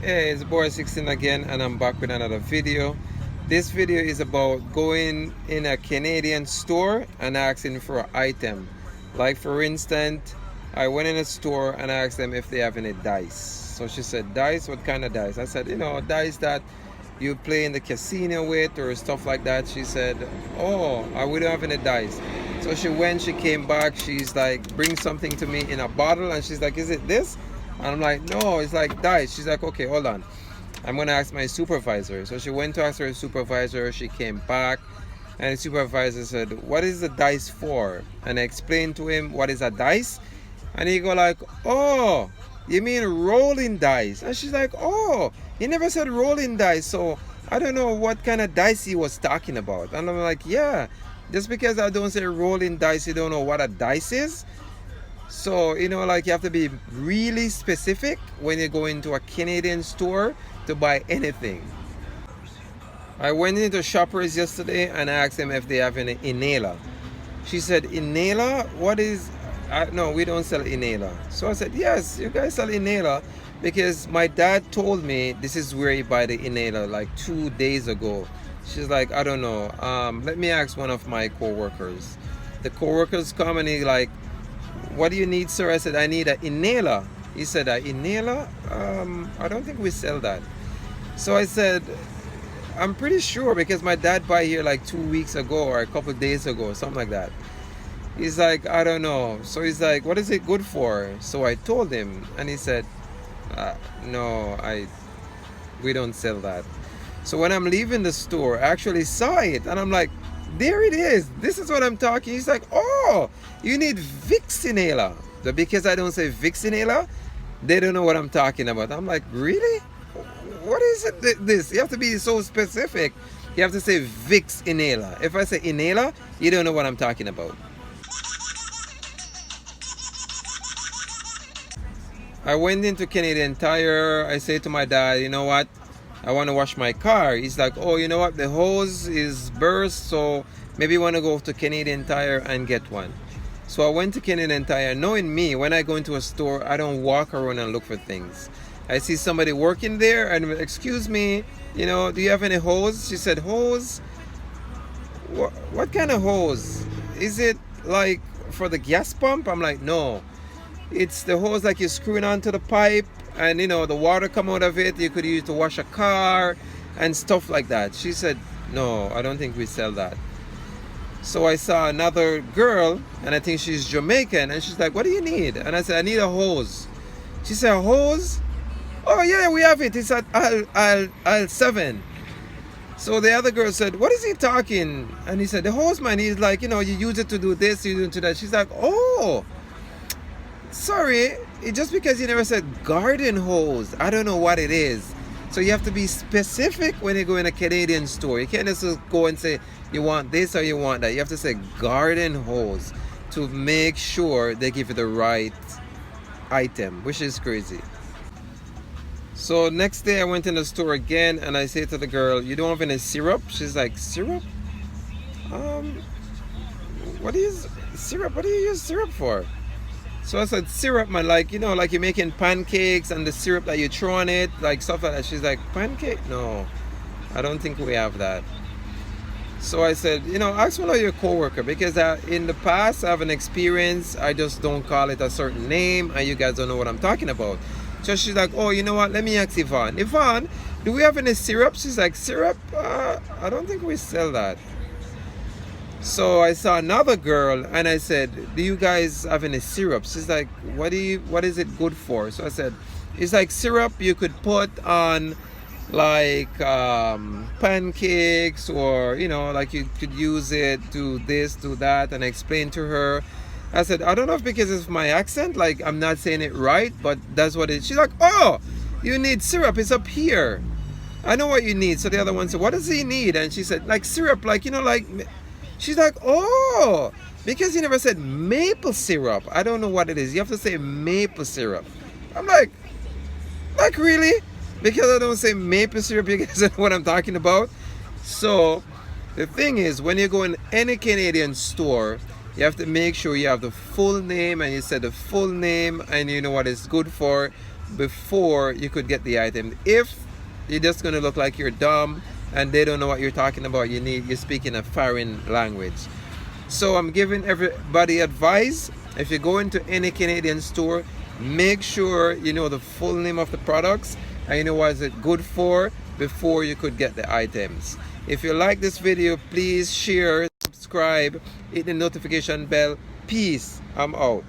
Hey, it's Boy 16 again, and I'm back with another video. This video is about going in a Canadian store and asking for an item. Like for instance, I went in a store and I asked them if they have any dice. So she said, dice? What kind of dice? I said, dice that you play in the casino with or stuff like that. She said, oh, we don't have any dice. So she came back, she's like, bring something to me in a bottle, and she's like, is it this? And I'm like, no, it's like dice. She's like, okay, hold on, I'm gonna ask my supervisor. So she went to ask her supervisor. She came back and the supervisor said, what is the dice for? And I explained to him what is a dice, and he go like, oh, you mean rolling dice? And she's like, oh, he never said rolling dice, so I don't know what kind of dice he was talking about. And I'm like, yeah, just because I don't say rolling dice, you don't know what a dice is. So, like you have to be really specific when you go into a Canadian store to buy anything. I went into Shoppers yesterday and I asked them if they have any inhaler. She said, inhaler? What is... no, we don't sell inhaler. So I said, yes, you guys sell inhaler, because my dad told me this is where you buy the inhaler like 2 days ago. She's like, I don't know. Let me ask one of my co-workers. The co-workers come and he like, what do you need, sir? I said, I need an inhaler. He said, an inhaler? I don't think we sell that. So I said, I'm pretty sure, because my dad bought here like 2 weeks ago or a couple of days ago, something like that. He's like, I don't know. So he's like, what is it good for? So I told him, and he said, no, we don't sell that. So when I'm leaving the store, I actually saw it, and I'm like, there it is. This is what I'm talking. He's like, oh, you need Vicks inhaler. Because I don't say Vicks inhaler, they don't know what I'm talking about. I'm like, really? What is it? This? You have to be so specific. You have to say Vicks inhaler. If I say inhaler, you don't know what I'm talking about. I went into Canadian Tire. I say to my dad, you know what? I want to wash my car. He's like, oh, you know what? The hose is burst, so maybe you want to go to Canadian Tire and get one. So I went to Canadian Tire. Knowing me, when I go into a store, I don't walk around and look for things. I see somebody working there and, excuse me, do you have any hose? She said, hose? What kind of hose? Is it like for the gas pump? I'm like, no. It's the hose like you're screwing onto the pipe, and the water come out of it. You could use to wash a car and stuff like that. She said, no, I don't think we sell that. So I saw another girl, and I think she's Jamaican, and she's like, what do you need? And I said, I need a hose. She said, a hose? Oh yeah, we have it. It's at aisle 7. So the other girl said, what is he talking? And he said, the hose, man. He's like, you use it to do this, you use it to that. She's like, oh, sorry, just because you never said garden hose, I don't know what it is. So you have to be specific when you go in a Canadian store. You can't just go and say you want this or you want that. You have to say garden hose to make sure they give you the right item, which is crazy. So next day I went in the store again and I say to the girl, you don't have any syrup? She's like, syrup? What is syrup? What do you use syrup for? So I said, syrup, man, like you're making pancakes and the syrup that you throw on it, like stuff like that. She's like, pancake? No, I don't think we have that. So I said, ask one of your coworker, because in the past I have an experience, I just don't call it a certain name and you guys don't know what I'm talking about. So she's like, oh, you know what, let me ask Yvonne. Yvonne, do we have any syrup? She's like, syrup? I don't think we sell that. So I saw another girl and I said, do you guys have any syrup? She's like, what is it good for? So I said, it's like syrup you could put on like pancakes, or like you could use it to this, to that. And I explained to her. I said, I don't know if because it's my accent, like I'm not saying it right, but that's what it is. She's like, oh, you need syrup, it's up here. I know what you need. So the other one said, what does he need? And she said, like syrup, like she's like, oh, because you never said maple syrup. I don't know what it is. You have to say maple syrup. I'm like really? Because I don't say maple syrup, you guys know what I'm talking about? So the thing is, when you go in any Canadian store, you have to make sure you have the full name, and you said the full name, and you know what it's good for. before you could get the item. If you're just going to look like you're dumb and they don't know what you're talking about, you're speaking a foreign language. So I'm giving everybody advice. If you go into any Canadian store, make sure you know the full name of the products and you know what is it good for before you could get the items. If you like this video, please share, subscribe, hit the notification bell. Peace. I'm out.